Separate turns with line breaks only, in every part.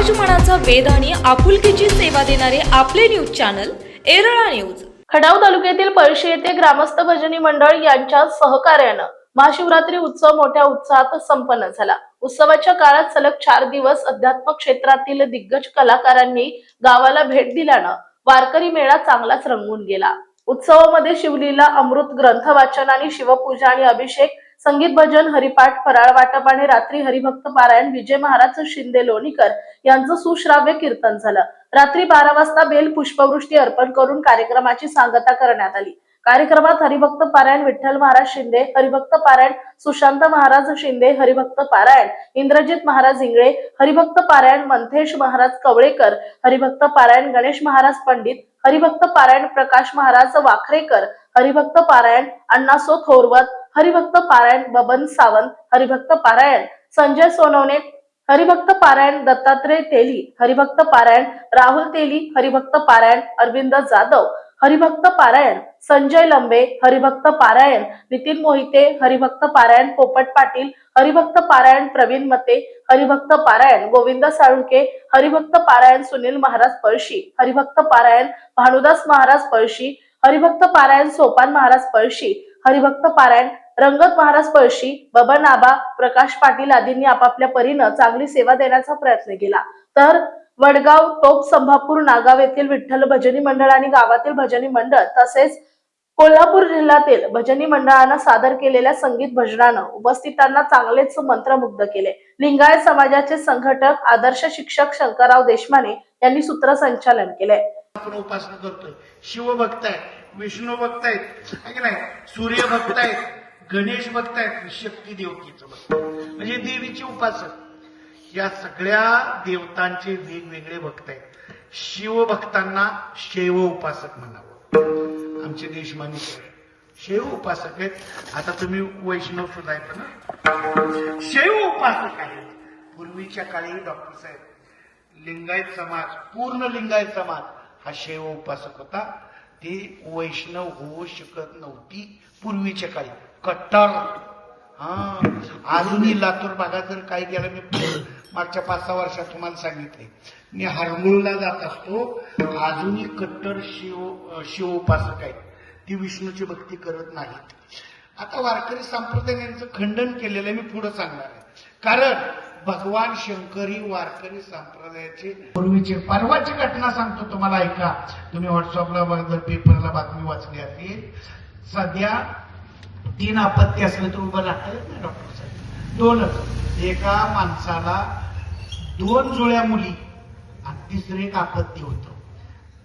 समाजमनाचा वेध आणि आपुलकीची सेवा देणारे आपले news channel Erala news.
Khatav तालुक्यातील पळशी येथे ग्रामस्थ भजनी मंडळ यांच्या सहकार्याने महाशिवरात्री उत्सव मोठ्या उत्साहात संपन्न झाला। उत्सवाच्या काळात सलग 4 दिवस अध्यात्म क्षेत्रातील दिग्गज कलाकारांनी गावाला भेट दिल्याने वारकरी मेळा चांगलाच रंगून गेला। उत्सवामध्ये शिवलीला, अमृत ग्रंथ वाचन आणि शिवपूजा आणि अभिषेक, संगीत, भजन, हरिपाठ, फराळ वाटप आणि रात्री हरिभक्त पारायण विजय महाराज शिंदे लोणीकर यांचं सुश्राव्य कीर्तन झालं। रात्री 12 वाजता बेल पुष्पवृष्टी अर्पण करून कार्यक्रमाची सांगता करण्यात आली। कार्यक्रमात हरिभक्त पारायण विठ्ठल महाराज शिंदे, हरिभक्त पारायण सुशांत महाराज शिंदे, हरिभक्त पारायण इंद्रजित महाराज इंगळे, हरिभक्त पारायण मंथेश महाराज कवळेकर, हरिभक्त पारायण गणेश महाराज पंडित, हरिभक्त पारायण प्रकाश महाराज वाखरेकर, हरिभक्त पारायण अण्णासो थोरवत, हरिभक्त पारायण बबन सावंत, हरिभक्त पारायण संजय सोनवणे, हरिभक्त पारायण दत्तात्रय तेली, हरिभक्त पारायण राहुल तेली, हरिभक्त पारायण अरविंद जाधव, हरिभक्त पारायण संजय लंबे, हरिभक्त पारायण नितीन मोहिते, हरिभक्त पारायण पोपट पाटील, हरिभक्त पारायण प्रवीण मते, हरिभक्त पारायण गोविंद साळुंके, हरिभक्त पारायण सुनील महाराज पळशी, हरिभक्त पारायण भानुदास महाराज पळशी, हरिभक्त पारायण सोपान महाराज पळशी, हरिभक्त पारायण रंगत महाराज पळशी, बबन आबा, प्रकाश पाटील आदींनी आपापल्या परीनं चांगली सेवा देण्याचा प्रयत्न केला। तर वडगाव, टोप, संभापूर, नागाव येथील विठ्ठल भजनी मंडळ आणि गावातील भजनी मंडळ तसेच कोल्हापूर जिल्ह्यातील भजनी मंडळानं सादर केलेल्या संगीत भजनानं उपस्थितांना चांगलेच मंत्रमुग्ध केले। लिंगायत समाजाचे संघटक आदर्श शिक्षक शंकरराव देशमाने यांनी सूत्रसंचालन केले।
आपण उपासना करतोय, शिव भक्त आहेत, विष्णू भक्त आहेत, आहे की नाही, सूर्य भक्त आहेत, गणेश भक्त आहेत, शक्ती देवतेचं भक्त म्हणजे देवीचे उपासक। या सगळ्या देवतांचे वेगवेगळे भक्त आहेत। शिव भक्तांना शैव उपासक म्हणावं। आमचे देशमानी शैव उपासक आहेत। आता तुम्ही वैष्णव सुद्धा आहेत ना, शैव उपासक आहेत। पूर्वीच्या काळी डॉक्टर साहेब लिंगायत समाज, पूर्ण लिंगायत समाज हा शैव उपासक होता। ती वैष्णव होऊ शकत नव्हती पूर्वीच्या काळी, कट्टर। अजूनही लातूर भागात जर काय केलं, मी मागच्या 5-6 वर्षात तुम्हाला सांगितले, मी हरंगुळला जात असतो, अजूनही कट्टर शिव उपासक आहेत। ती विष्णूची भक्ती करत नाहीत। आता वारकरी संप्रदायाचं खंडन केलेलं मी पुढे सांगणार आहे, कारण भगवान शंकर ही वारकरी संप्रदायाचे पूर्वीचे परवाची घटना सांगतो तुम्हाला, ऐका तुम्ही व्हॉट्सअपला जर पेपरला बातमी वाचली असेल। सध्या 3 अपत्य असलं तर उभं राहता येत नाही डॉक्टर साहेब, 2च। एका माणसाला 2 जुळ्या मुली आणि तिसरं एक अपत्य होतं,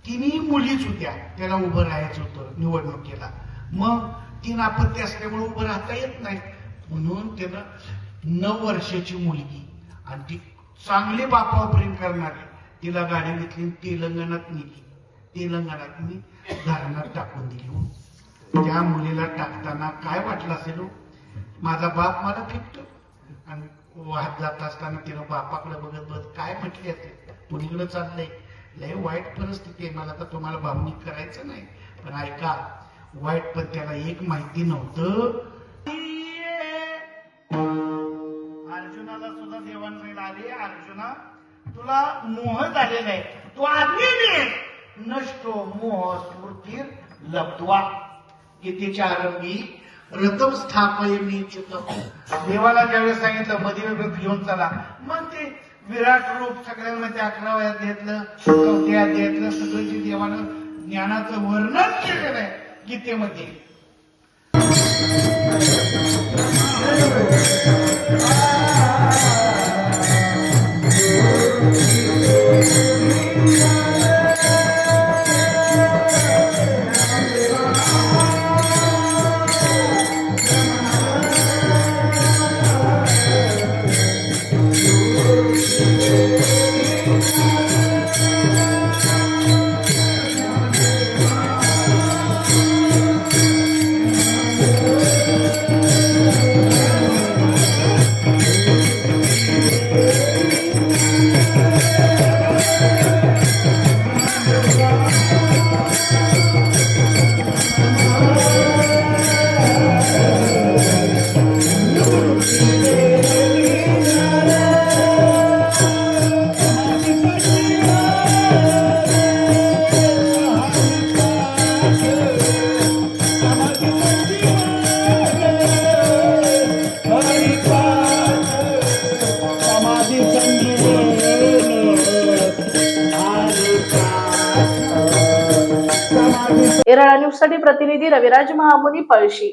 3ही मुलीच होत्या, त्याला उभं राहायचं होतं निवडणुकीला। मग 3 अपत्य असल्यामुळे उभं राहता येत नाही, म्हणून त्यानं 9 वर्षाची मुलगी आणि ती चांगली बापावर प्रेम करणारी, तिला गाडी घेतली, तेलंगणात नेली, तेलंगणात मी धरणात टाकून दिली। त्या मुलीला टाकताना काय वाटलं असेल, माझा बाप मला फिरतो, आणि वाहत जात असताना तिनं बापाकडे बघत बघत काय म्हटले असेल, मुलीकडे चाललंय, लय वाईट परिस्थिती आहे, मला तर तुम्हाला भावनिक करायचं नाही, पण ऐका, वाईट पण त्याला एक माहिती नव्हतं, अर्जुनाला सुद्धा देवांना आले, अर्जुना तुला मोह झालेला आहे, तू आदमी नष्टो मोह स्फूर्तीर लब्ध्वा गीतेच्या आरंभी रथम स्थापयमी च्युतम। देवाला ज्यावेळेस सांगितलं मध्ये घेऊन चला, मग ते विराट रूप सगळ्यांमध्ये 11व्या अध्यायातलं 4थ्या अध्यायातलं सगळं जे देवानं ज्ञानाचं वर्णन केलेलं आहे गीतेमध्ये।
एरळा न्यूजसाठी प्रतिनिधी रविराज महामुनी, पळशी.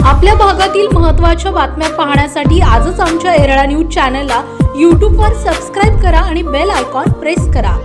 आपल्या भागातील महत्त्वाच्या बातम्या पाहण्यासाठी आजच आमच्या एरळा न्यूज चॅनलला यूट्यूबवर सबस्क्राईब करा आणि बेल आयकॉन प्रेस करा.